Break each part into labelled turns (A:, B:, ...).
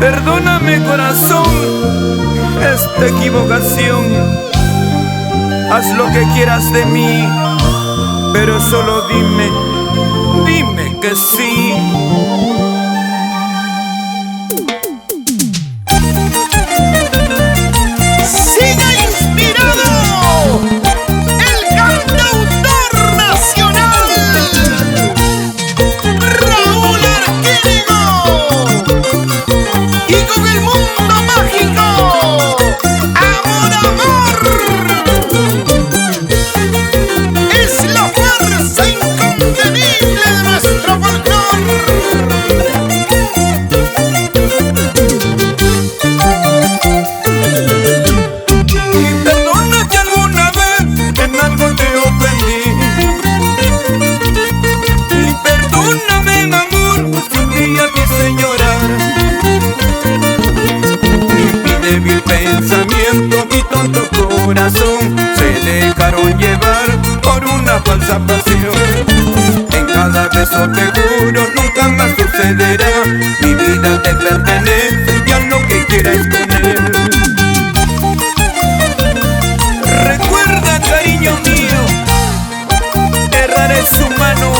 A: Perdóname, corazón, esta equivocación. Haz lo que quieras de mí, pero solo dime que sí.
B: Mi tonto corazón se dejaron llevar por una falsa pasión. En cada beso te juro nunca más sucederá. Mi vida te pertenece y haz lo que quieras con él.
A: Recuerda, cariño mío, errar es humano,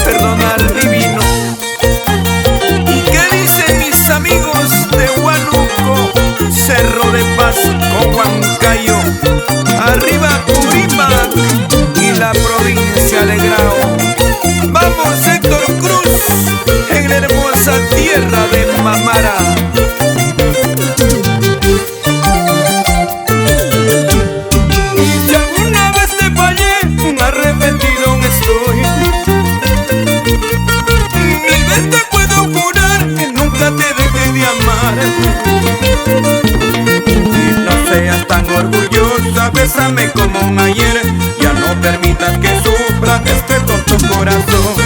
A: perdonar divino. ¿Y qué dicen mis amigos de Huánuco, Cerro de Paz con Huancayo, arriba Purímac y la provincia de Grao? Vamos, Héctor Cruz, en la hermosa tierra de Mamara. Y si alguna vez te fallé, arrepentido estoy. Mil veces te puedo jurar que nunca te dejé de amar.
B: Seas tan orgullosa, bésame como un ayer. Ya no permitas que sufra este tonto corazón.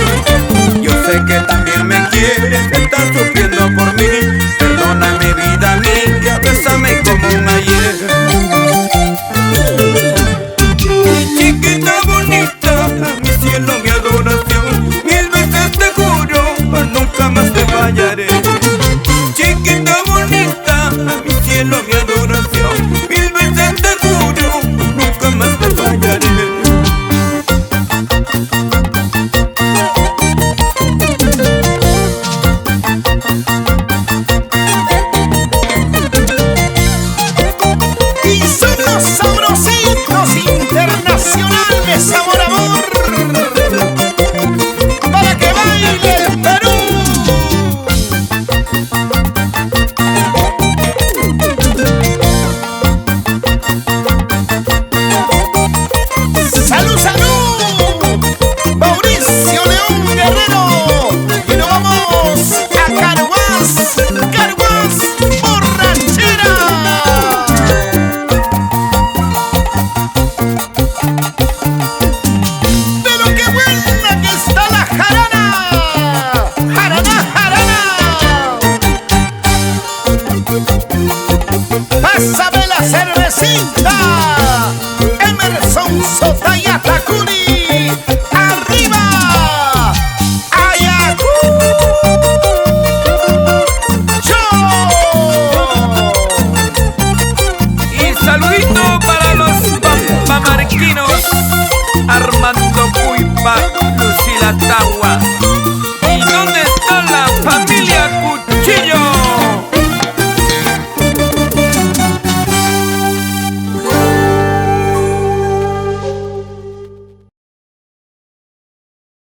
B: Yo sé que también me quieres, que estás sufriendo por mí. Perdóname, vida mía, bésame como un ayer.
A: Mi chiquita bonita, mi cielo, mi adoración, mil veces te juro, nunca más te fallaré.